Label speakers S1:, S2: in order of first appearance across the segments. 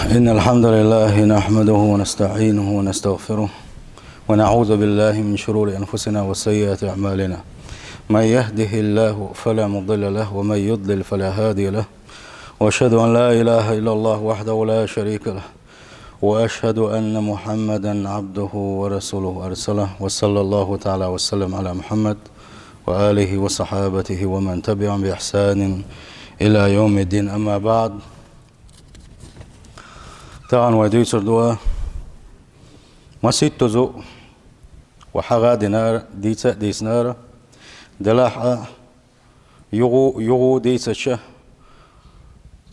S1: إن الحمد لله نحمده ونستعينه ونستغفره ونعوذ بالله من شرور أنفسنا وسيئات أعمالنا. من يهده الله فلا مضل له ومن يضلل فلا هادي له، وأشهد أن لا إله إلا الله وحده لا شريك له، وأشهد أن محمدا عبده ورسوله أرسله، وصلى الله تعالى وسلم على محمد وآله وصحابته ومن تبعهم بإحسان إلى يوم الدين. أما بعد، طبعا وديتر دوا مسيت تزو وحغا دينار ديتا ديسنار دلاحة يغو ديتا شه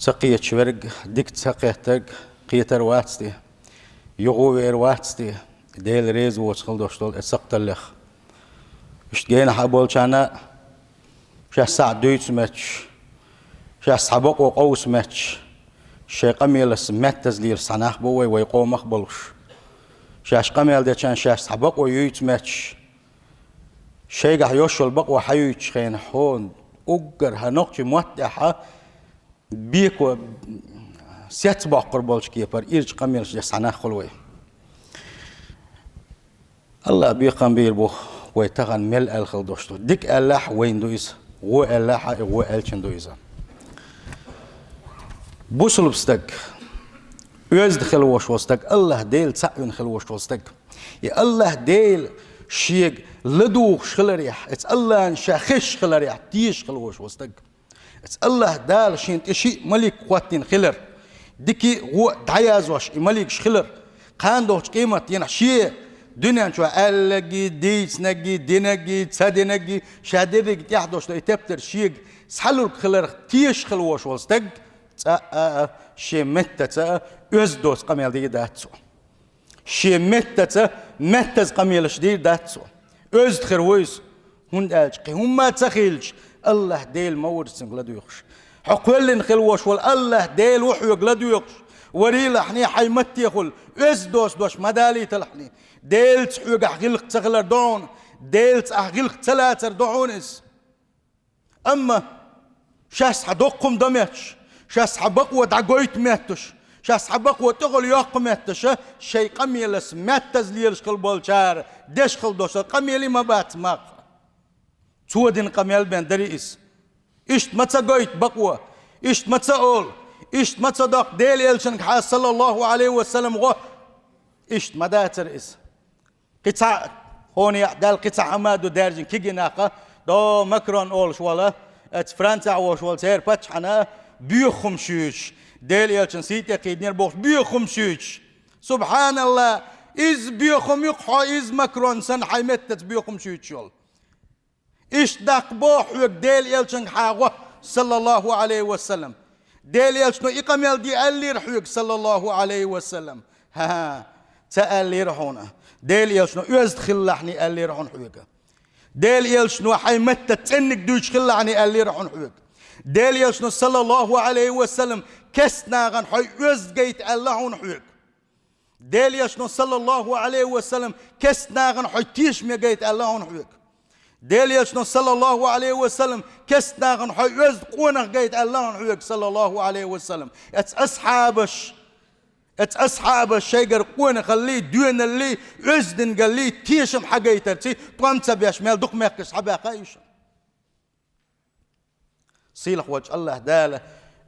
S1: تقية شورق ديك تقيتك قيتر واتستي يغو وير واتستي ديل ريز وشخل دوشتول اسقط اللخ اشتغينا حبول شانا شا ساعة دويت ماتش شا سحبق وقوس ماتش شي قميل سمتز لير صناخ بوي ويقوم اخبلش شاش قميل ده كان شاش سحبق ويوت ماتش شي قح يوشل بق وحيوت خين حون اقر هنقش موتحة بيكو سيت باقر بولش كيبر إيرج قميل شاش صناخ خلوي الله بيقام بيربو ويتغن مل الخل دوشتو ديك الله وين دويز و الله و الچن دويزا بوصل بستك يزد خلوش وستك الله ديل تعين خلوش وستك يا الله ديل شيق لدوخ خلريح اتس الله شاخش خلريح تيش خلوش وستك اتس الله دال شين تشي ملك قوتين خلر ديكي هو دعيازوش ملك خلر قاندوش قيمة ينا شي دنيا شو ألقي ديس نجي دينجي تصدنجي شادرك تحدوش لتبتر شيق سحلو خلر تيش خلوش وستك شي متة أزدوس قميل دي داتسو شي متة متز قميل شديد داتسو أزد خرويز هون دالشقي هم ما تخيلش الله ديل مورسن غلدو يخش حقولن خلوش والله ديل وحو غلدو يخش وريل حني حي مت يخل أزدوس دوش مدالي تلحني ديل تحوق حقلق تغلر دون ديل تحقلق تلاتر دعونس أما شاس حدوقكم دميتش شاس حبق ودعقويت ماتش شاس حبق وتغل ياق ماتش شي قميلس ماتز ليرش قلبول شار ديش خلدوش قميلي ما بات ماق تودين قميل بين دريس اشت متى قويت بقوة اشت متى اول اشت متى داق ديل يلشنك حاس صلى الله عليه وسلم غو اشت مداتر اس قطع هوني دال قطع عمادو دارجن كيجي ناقة دو مكرون اول شوالا ات فرانتا وشوال سير باتش حنا بيخم شوش ديل يلشن سيتي قيدنير بوخ بيخم شوش سبحان الله إز بيخم يقحو إز مكرون سن حيمتت بيخم شوش إش داق بوح ويك ديل يلشن حاغوه صلى الله عليه وسلم ديل يلشنو إقاميل دي اللي رحوك صلى الله عليه وسلم ها تألي رحونا ديل يلشنو يزد خلحني اللي رحون حويك ديل يلشنو حيمتت تنك دوش خلحني اللي رحون حويك ديل يلشنو صلى الله عليه وسلم كسنا غن حي يزقيت الله نحوك ديل يلشنو صلى الله عليه وسلم كسنا غن حي تيش ميقيت الله نحوك ديل يلشنو صلى الله عليه وسلم كسنا غن حي يزقونا قيت الله نحوك صلى الله عليه وسلم اتس أصحاب الشيقر قونا خليه دون اللي يزدن قال لي تيشم حقيتر تي طنسا بيش ميل دق ميقش حباقا يشم سيلخ وجه الله داله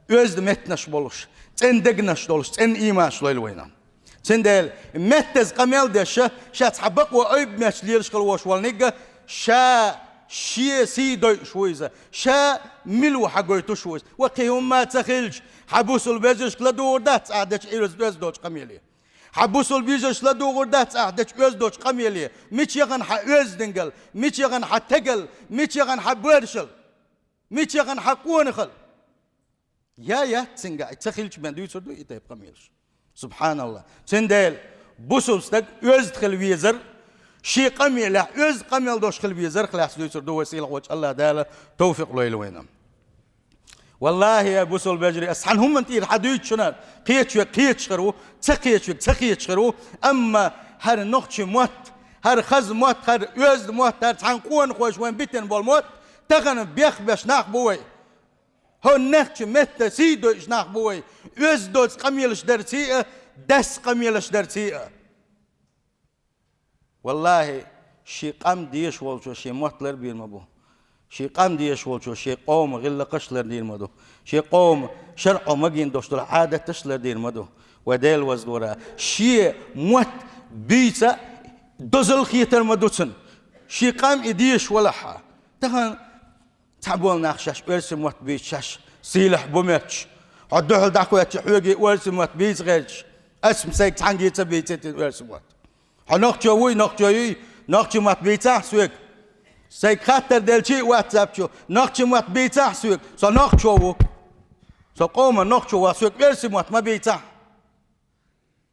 S1: يزد متنش بولش تن دقنش دولش تن إيماش ليلوينا تن دال متز قميل دش شا تحبق وأيب ماش ليرش قلوش والنجا شا شي سي دوي شويزة شا ملو حقويتو شويز وقيهم ما تخيلش حبوس البيجش لدور دات أعدش إيرز دوش قميلي حبوس البيجش لدور دات أعدش إيرز دوش قميلي ميش يغن حيز دنقل ميش يغن حتقل ميش يغن حبرشل ميش يغن حقون خل يا تسنقع تخيلش من دوي سردو يتيب قميلش سبحان الله تندل بوسوستك يزد خل ويزر شي قميل يزد قميل دوش خل ويزر خلاص دوي سردو وسيلة وجه الله داله توفيق له يلوينا والله يا بوسول بجري أسحن هم انتير حدويت شنار قيتش خرو تقيتش خرو أما هر نقش موت هر خز موت هر يزد موت هر تحنقون خوش وين بيتن بالموت تغن بيخ بشناق بوي هون نخش متى سيدو إشناخ بوي يزدوز قميلش درسيئة دس قميلش درسيئة والله شي قام ديش والشو شي مطلر بير مبو شي قام ديش والشو شي قوم غلا قشلر دير مدو شي قوم شرقو مجين دوشتل عادة تشلر دير مدو وديل وزدورا شي موت بيتا دوزل خيتر مدوتن شي قام إديش ولحا تهان تعبول ناخشاش ورس موت بيتشاش سيلح بومتش عدوحل داكو يتحوغي ورس موت بيت غيرش اسم سيك تانجي تبيتت ورس موت نقشوي نقشو موت بيتا سويك سيك خاطر دلشي واتساب شو نقشو موت بيتا سويك سو نقشو سو قوم نقشو واسويك ورس موت ما بيتا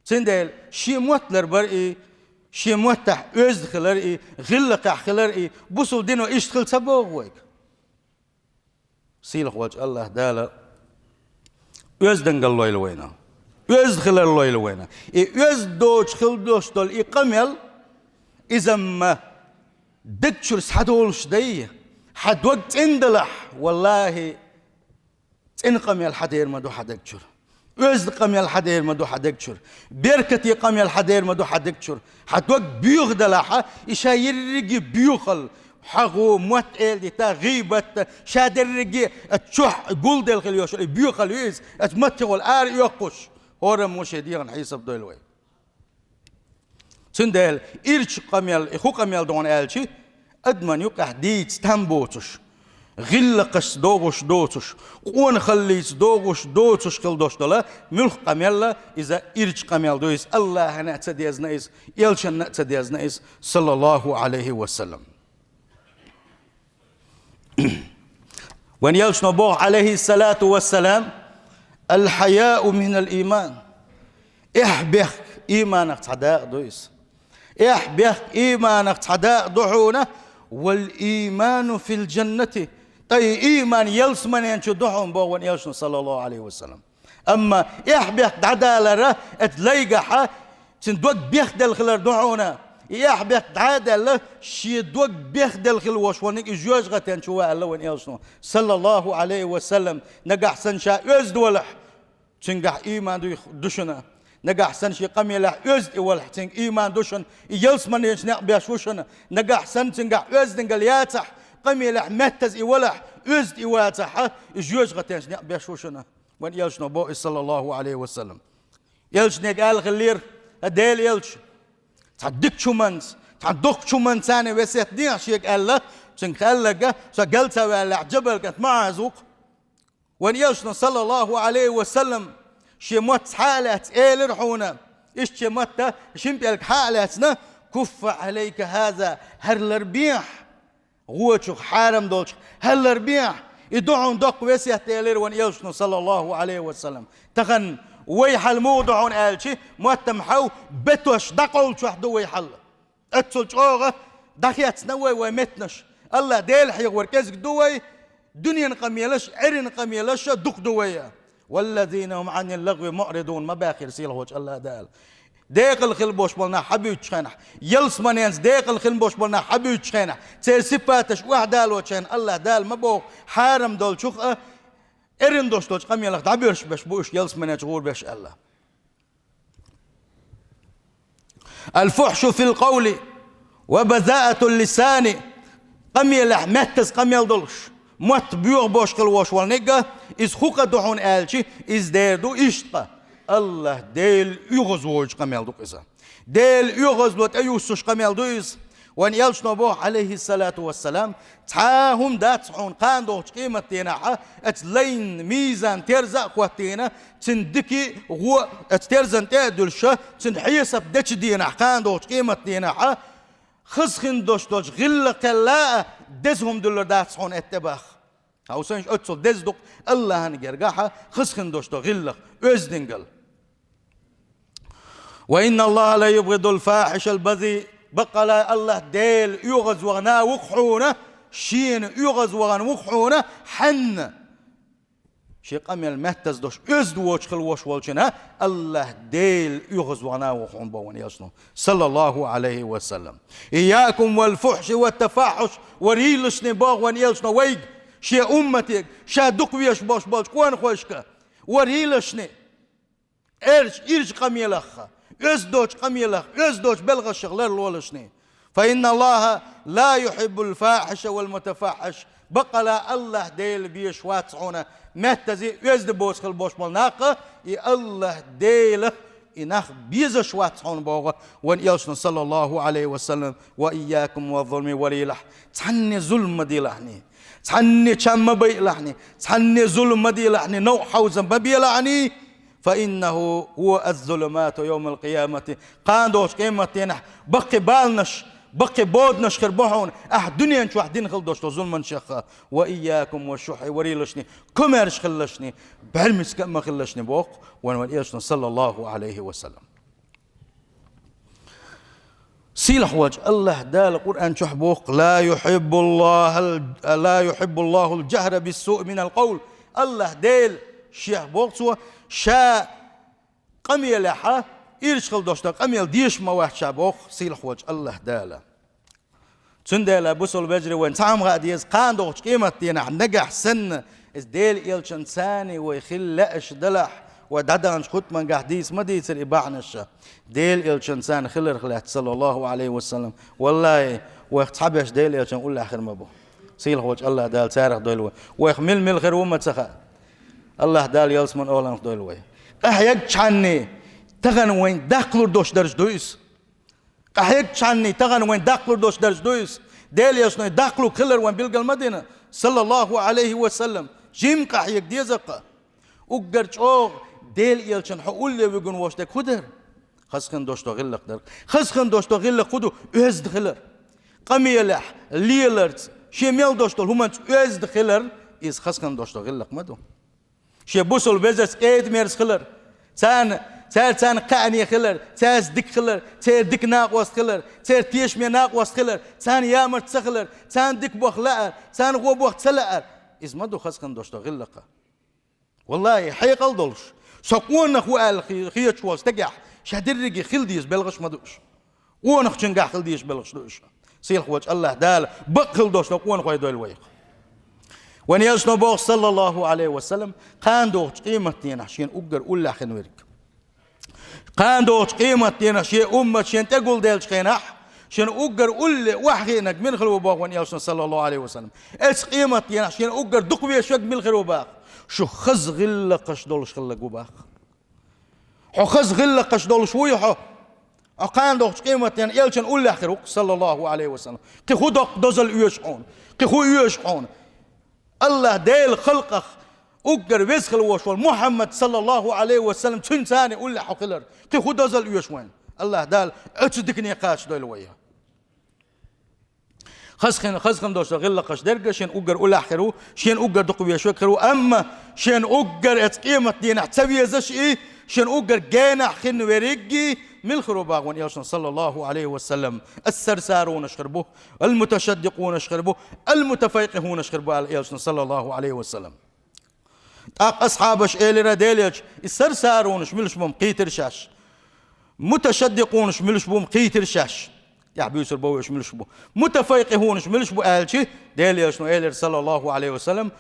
S1: سندل شي موت لربرئي شي موتح öz خلرئي غلق خلرئي بوصل دينو اشتغل سبوغويك سيلخ وجه الله دالا öz دنقل لويل وينا öz خلر لويل وينا öz دوش خل دوش دول قمل إذا ما دكتور سحدولش دي حد وقت اندلح والله انقمل حدير مدو حدكتور öz قمل حدير مدو حدكتور بركتي قمل حدير مدو حدكتور حد وقت بيوخ دلحة إشاير رجي بيوخل حقو موت دي تا غيبت شادر رجي تشح قول دل خليوش بيوخل يز اتمتغل آر يقش هورم مشهدين حيسب دولوي سندل إرش قمل إخو قمل دون آلشي أدمن يقع ديت تنبوتش غلقش دوغش دوتش قون خليس دوغش دوتش خل دوش دلا ملخ قمل إذا إرش قمل دويس الله نعتديز نايس يلشن نعتديز نايس صلى الله عليه وسلم وان يلش نبوغ عليه الصلاة والسلام الحياء من الإيمان إحبخ إيمانك تعداء دويس إحبخ إيمانك تعداء ضحونة والإيمان في الجنة طي إيمان يلس من ينشو ضحون بوغ وان يلش صلى الله عليه وسلم أما إحبخ تعداء لره اتلايقها تندوك بيخدل خلال ضحونة يحبك عادة شي دوك بيخدل خلوش ونك جوج غتن شو الله وين يلشنو صلى الله عليه وسلم نجح سنشا يزد ولح تنجح إيمان دوشنا نجح سنشي قميلة يزد ولح تنج إيمان دوشن يلس من يشنق بيشوشنا نجح سن تنجح يزد نقل ياتح قميلة متز ولح يزد يواتح جوج غتن شنق بيشوشنا وين يلشنو بو صلى الله عليه وسلم يلشنو قال غلير هديل يلش تعدك شو منس تعدك شو من ثاني وسيت دي شيك الله تنخلق سقلت ولا جبل كانت معزوق وان يشنا صلى الله عليه وسلم شي مت حالات ايه رحونا ايش شي مت شمبيلك حالاتنا كف عليك هذا هر الربيع غوتش حارم دولش هر الربيع يدعون دق وسيت ايه وان يشنا صلى الله عليه وسلم تخن ويحل موضوعون قالشي متمحو بتوش دقول شو حدو ويحل اتسل شوغة دخيات سنوي ومتنش الله ديل حيغور كزك دوي دنيا قميلش عرن قميلش دق دوية والذين هم عن اللغو معرضون ما باخر سيله وجه الله دال ديق الخل بوش بولنا حبيب تشخينح يلس منينز ديق الخل بوش بولنا حبيب تشخينح تير سفاتش وحدال وشين الله دال مبوغ حارم دول شوخ إرن دوش دوش قم يلخ دعبيرش بش بوش يلس من يجغور بش الله الفحش في القول وبذاءة اللسان قم يلح متز قم يلدلش مت بيوغ بوش قلوش والنقة إز خوكا دوحون آلشي إز ديردو إشتقى الله ديل يغزوش قم يلدوك إذا ديل يغزلوت أيوسوش قم يلدويز وان يلش نبوه عليه الصلاة والسلام تعاهم داتعون قاندوش قيمة تيناحا اتلين ميزان ترزق قوتينا تندكي غو اترزن تادلشا تنحيسب داتش ديناح قاندوش قيمة تيناحا خسخن دوش دوش غلق الله دزهم دلو داتعون اتباخ هاو سنش اتسل دزدق الله هنجرقاحا خسخن دوش دو غلق ازدنقل وإن الله لا يبغض الفاحش البذيء بقى الله ديل يغز وغنا وقحونه شين يغز وغن وقحونه حن شي قمل مهتز دوش ازد وش خل وش والشنا الله ديل يغز وغنا وقحون بوان يصنو صلى الله عليه وسلم إياكم والفحش والتفاحش وريلش نباغ وان يلشنو ويق شي أمتك شا دقويش باش باش قوان خوشك وريلشني إرش قميلخ أزدوج قميلخ أزدوج بلغ الشغلر الولشني فإن الله لا يحب الفاحش والمتفاحش بقلا الله ديل بيش واتعونا مهتزي يزد بوش خل بوش مالناقة الله ديل إنخ بيزش واتعون بوغا وان يلشن صلى الله عليه وسلم وإياكم والظلم وليلح تعني ظلم دي لحني تعني شام بي لحني تعني ظلم دي لحني نوع حوزا ببي لحني فإنه هو الظلمات يوم القيامة قاندوش قيمتين بقي بالنش بقي بودنش خربوحون دنيا نشو دين خلدوش تو ظلما شخا وإياكم والشح وريلشني كمرش خلشني بهلمس كما خلشني بوق ونوليشنا صلى الله عليه وسلم سيلح وجه الله دال القرآن شح بوق لا يحب الله الجهر بالسوء من القول الله ديل شيخ بوق سوا شا قمي لحا إيرش خلدوشتا قميل ديش ما واحد شابوخ سيلح وجه الله دالا تندالا بوصل بجري وين تعم غاديز قاندوش قيمة دينا نجح سن إز ديل إلشن ثاني ويخل لأش دلح ودادانش خط من قاعديس ما ديسر إباعنش ديل إلشن ثاني خلر خلات صلى الله عليه وسلم والله ويختحبش ديل إلشن قول آخر ما بو سيلح وجه الله دال سارخ دولوي ويخمل مل خير وما تسخا الله دال يلس من أولان دولوي أحياك شعني تغن وين داخل دوش درج دويس قحيك شاني تغن وين داخل دوش درج دويس ديل يسنو داخلو كلر وين بيلقى المدينة صلى الله عليه وسلم جيم قحيك ديزق وقرج اوغ ديل يلشن حقول لي ويقون واشتك خدر خسخن دوش تو غلق در خسخن دوش تو غلق خدو ازد خلر قميلح ليلرت شيميل دوش تو همان ازد خلر إز خسخن دوش تو غلق مدو شي بوصل بزرس ايد ميرس خلر تان قاني خلر تاز دك خلر تير دك ناقوس خلر تير تيش مي ناقوس خلر تان يامر تسخلر تان دك بوخلار تان غو بوخ تسلار إز مدو خسخن دوش تو غلق والله حيقل دولش سقونا خوال خيش واس تجح شهدرجي خلديش بلغش مدوش ونخ تنجح خلديش بلغش دوش سيلخ وجه الله دال بقل دوش نقون خوي دول ويق وان يسنو بوخ صلى الله عليه وسلم قان دوش قيمتين عشان أقدر أقول لحن ورك قان دوش قيمتين شيء أمة شين تقول ديلش قينح شين أقدر أقول وحينك من خلو بوخ وان يسنو صلى الله عليه وسلم إس قيمتين عشان أقدر دقوي شوك من خلو باخ شو خز غلة قش دولش خلق وباخ حو خز غلة قش دولش ويحو أقان دوش قيمتين يلشن أقول لآخر صلى الله عليه وسلم كي خدق دوزل يشحون كي خو يشحون الله ديل خلقك أقدر ويسخل وشوال محمد صلى الله عليه وسلم تنساني أقول لحو خلر كي خو دوزل يشوين الله دال أتصدقني قاش دول ويا خسخن دوش غلا قش درجة شين أقدر أقول آخره شين أقدر دقوي شو آخره أما شين أقدر أتقيمة دينا تسوي زش إيه شين أقدر جانا خن ورجي من خروبا وان يوشن صلى الله عليه وسلم السرسارون شخربوه المتشدقون شخربوه المتفيقهون شخربوه يوشن صلى الله عليه وسلم أصحابش إلى رديلش السرسارون شملش بوم قيتر شاش متشدقون شملش بوم قيتر شاش يحبوا يسربوا يشملش بو متفيقهون يشملش بو آلشي ديل يشنو إلر صلى الله عليه وسلم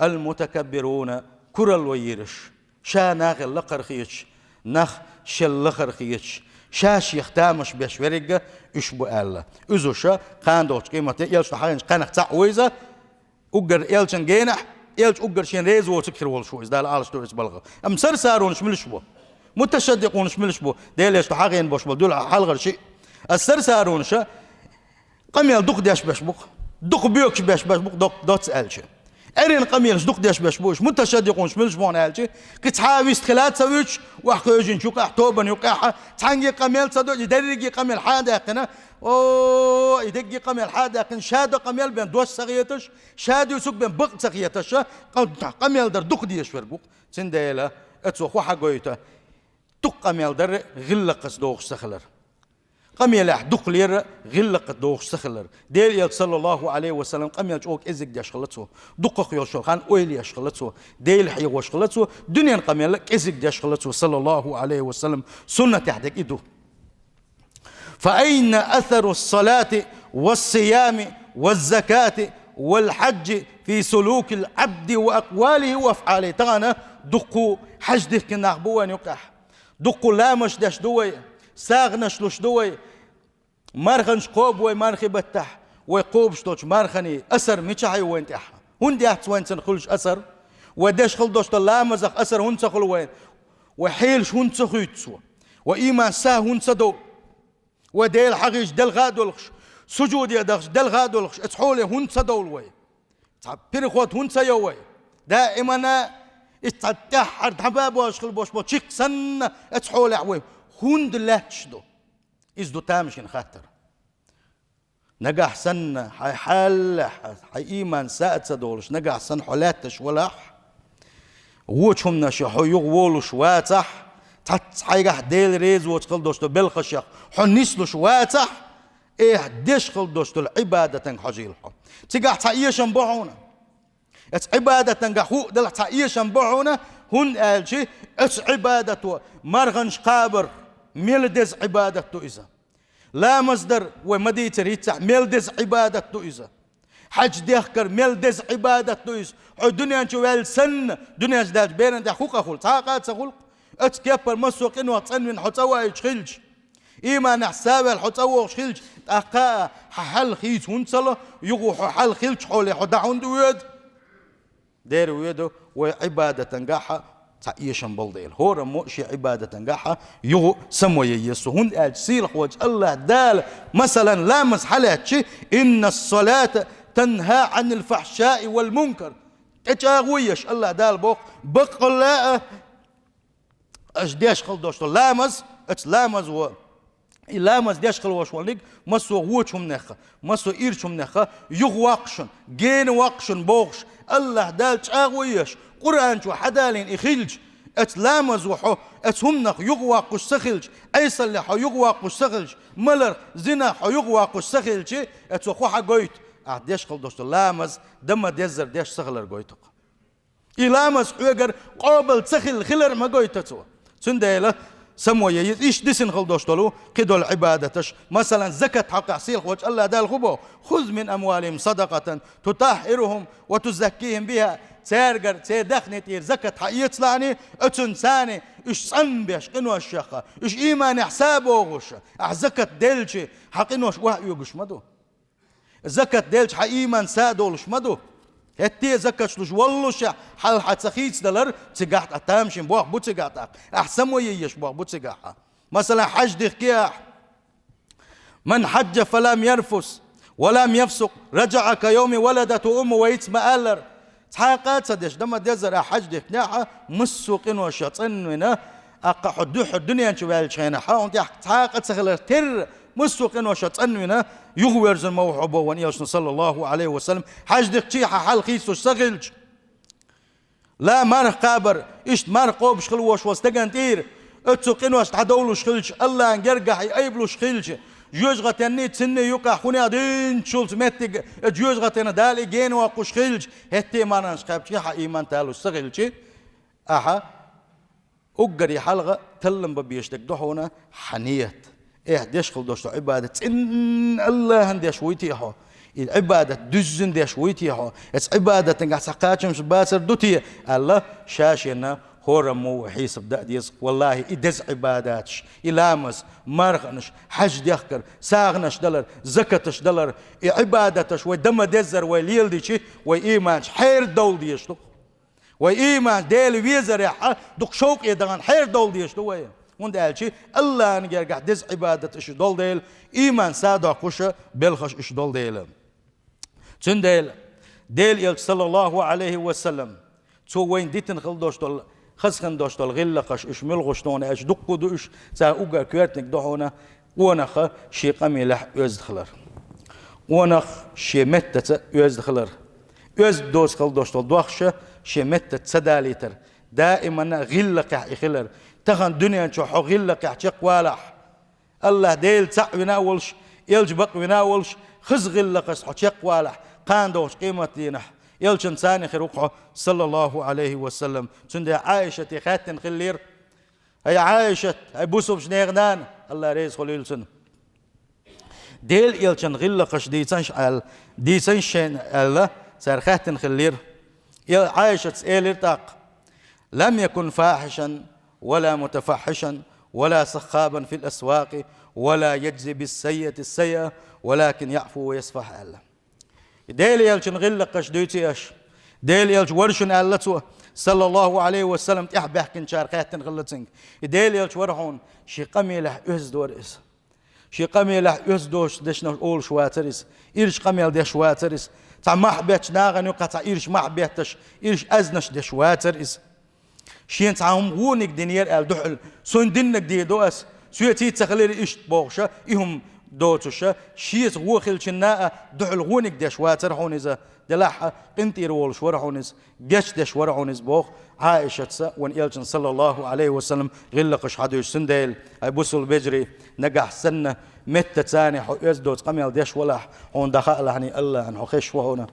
S1: المتكبرون كرل ويرش شا ناغل لقر خيش نخ شل لقر خيش شاش يختامش بيش ورقة يشبو آلا إذو شا قاندوش قيمة يلش حاجنش قانخ تعويزة أقر يلشن جينح يلش أقر شين ريز وتكر والشويز دال آلش دوش بلغة أم سرسارون يشملش بو متشدقون يشملش بو ديل يشتو حاجين بوش بل دول حالغر شيء السرسارون شا قميل دق ديش بشبق دق بيوكش بشبق دق دوت سألشي أرين قميل دق ديش بشبوش متشدقون شملش بون ألشي كتحاوي استخلات سويش وحكوجين شوكا توبا يوقعها تحنجي قميل صدوج يدرجي قميل حادقنا أوه يدقي قميل حادقن شادو قميل بين دوش سغيتش شادو يسوق بين بق سغيتش قميل در دق ديش وربق سنديلا اتسوخ وحقويتا دق قميل در غلقس دوخ سخلر قميل دقلير غلق دوخ سخلر ديل يل صلى الله عليه وسلم قميل جوك ازق داش خلصو دقق يشول خان اويل يش خلصو ديل حي وش خلصو دنيا قميل ازق داش خلصو صلى الله عليه وسلم سنة تحدك ايدو فأين أثر الصلاة والصيام والزكاة والحج في سلوك العبد وأقواله وأفعاله. تغانا دقو حجده كنا بوان يقح دقو لامش داش دوي ساغنش لش دوي مارخنش قوب ومارخي بتح ويقوبش توش مارخني أسر ميشاحي وين تح هندي أحت وين سنخلش أسر وداش خلدوش تلامزخ أسر هنسا خل وين وحيلش هنسا خيتسو وإيمان ساه هنسا دو وديل حقيش دل غادولخش سجود يدخش دل غادولخش اتحولي هنسا دول وين بيرخوت هنسا يوي دائما اتحر حباب واشخل بوش بوشيك سن اتحولي عوي هند لا تشدو إزدو تامشين خاطر نجح سن حي إيمان ساعد سدولش نجح سن حلاتش ولاح ووشهم نشي حيغولش واتح حيجح ديل ريز وتخل دوشتو بالخشيخ حنيسلش واتح إيه ديش خل دوشتو العبادة حجيلهم تجح تعيشن بعونا عبادة نجحو دل تعيشن بعونا هن قالشي عبادة مرغنش قابر ميلدز عبادته إذا لا مصدر ومديت ريتح ميلدز عبادته إذا حج ديخكر ميلدز عبادته إذا الدنيا نشوال سن دنيا زداد بين انت خوك أخول تاقات سخول اتكبر مسوق إنو تنوين حتوا يشخلج إيمان حساب الحتوا يشخلج تاقا حل خيس هنسلا يغو حل خيلج حولي حدعون دويد دير ويدو وعبادة نجاحة تعيشن بالديل هو مؤشي عبادة نجاحة يغو سمو يسهون أجسيل وجه الله دال مثلا لا مسحلاتشي إن الصلاة تنهى عن الفحشاء والمنكر تجاويش الله دال بوق بقلاء أجديش خل دوشتو لامز اتلامز و لامز ديش خل وشوالنيك مسو غوتشم نخا مسو إيرشم نخا يغواقشن جين واقشن بوغش الله دال تجاويش قرآن شو حدالين إخيلج اتلامز وحو اتهمنخ يغواقش سخلج أيصل حو يغواقش سخلج ملر زنا حو يغواقش سخلج اتوخو حقويت ديش خل دوشتو لامز دم ديزر ديش سخلر قويتك إلامز حوغر قابل سخل خلر ما قويتتو سنديلا سموية إيش دسن خل دوشتلو قدو العبادتش مثلا زكاة حق حصيل وجه الله دال خبو خذ من أموالهم صدقة تطهرهم وتزكيهم بها تيرجر تيدخني تير زكاة حقيت لاني اتنساني إيش صنبش قنوا الشيخة إيش إيمان حسابه وغش زكاة ديلشي حقنوش وحيو قش مدو زكاة ديلش حق إيمان سادولش مدو هتي زكاشلوش والله حال حتسخيت دلر تجاحت أتامشين بوق بوتجاحت أحسن ويش بوق بوتجاحها مثلا حج دخياح من حج فلم يرفس ولم يفسق رجع كيوم ولدته أمه ويتما ألر تحققت صديش دم دزر حج دخياح مسوقين وشاطين ونا أقحدوح الدنيا نشوال شينا حاون تحققت سخلر تر مسوقين وشاطين ونا يغويرز الموحبة ونيوسنا صلى الله عليه وسلم حج دقيحة حال خيسو سغلج لا مارخ قابر إشت مارخ قوبش خلوش واستقن تير اتسوقين واش تحدولوش خلج الله انقرقح يقبلوش خلج جوز غتني تسني يقع خوني دين شولت متق جوز غتنا دالي جين واقوش خلج هتي ماناش قاب شيحة إيمان تالو سغلج أحا أقري حلقة تلم ببيشتك دحونا حنيت إيه ديش خل دوشتو عبادة إن الله هنديش ويتيحو العبادة دزن ديش ويتيحو إتس عبادة تنقع سقاتشم شباسر دوتي الله شاشينا هورمو حيسب داديس والله إدز عباداتش إلامس مرغنش حج ديخكر ساغنش دلر زكاتش دلر عبادتش ودم دزر ويليل ديشي وإيمانش حير دول ديشتو وإيمان ديل ويزر يحا دوك شوق يدغان حير دول ديشتو ويه وند قالشي الله نجرح دز عبادة إيش دول ديل إيمان سادة قشة بالخش إيش دول ديل تنديل ديل صلى الله عليه وسلم تو وين ديتن خل دوشتول خسخن دوشتول غلة قش إيش ملغشتون إيش دقو دوش سا أوجا كيرتنك دهونا ونخ شي قميلح يزدخلر ونخ شي متة يزدخلر دوس خل دوشتول دوخشة شي متة سداليتر دائما غلة قح يخلر تخن دنيا شو حغيل لك يحتق والح الله ديل تع وناولش يلجبق وناولش خزغل لك حتق والح قاندوش قيمة دينح يلش إنسان خروقه صلى الله عليه وسلم سند عائشة خاتن خلير هي عائشة هي بوسوب شنيغنان الله ريز خليل سن ديل يلشن غل قش ديسنش ال ديسنشن الله سارخاتن خلير عائشة سئيل تاق لم يكن فاحشا ولا متفحشا ولا سخابا في الأسواق ولا يجزي بالسيئة السيئة ولكن يعفو ويصفح الله ديل يلشن غلقش دوتيش ديل يلش ورشن ألتو صلى الله عليه وسلم تحبه كن شارقاتن غلتنك ديل يلش ورحون شي قميله دورس شي قميله دوش دشنا أول شواترس إيرش قميل دش واترس تع محبتش ناغن يقطع إيرش محبتش إيرش أزنش دش واترس شين تعهم غونك دنير الدحل سون دينك دي دوس سويتي تخلير إيش بوغشة إهم دوتشة شيت غوخل شناء دحل غونك دش واتر حونزة دلاحة قنتير وولش ورحونز جش دش ورحونز بوغ عائشة سا وان يلجن صلى الله عليه وسلم غلقش حدوش سنديل أي بوصل بجري نجح سنة متى تاني حو يزدوت قميل دش ولح هون دخل يعني الله عن خش وهنا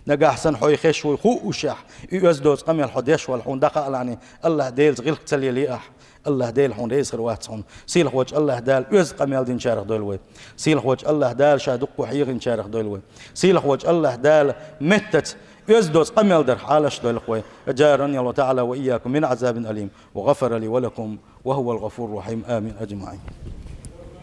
S1: نجح سن حو يخش ويخو وشح يزدوت قميل حدش ولا هون دخل يعني الله ديل غلق تلي ليح الله ديل هون رئيس روات هون سيل خوج الله دال يز قميل دين شارخ دولوي سيل خوج الله دال شادق وحيغ شارخ دولوي سيل خوج الله دال متت يزدوت قميل در حالش دولوي أجارني الله تعالى وإياكم من عذاب أليم وغفر لي ولكم وهو الغفور الرحيم آمين أجمعين.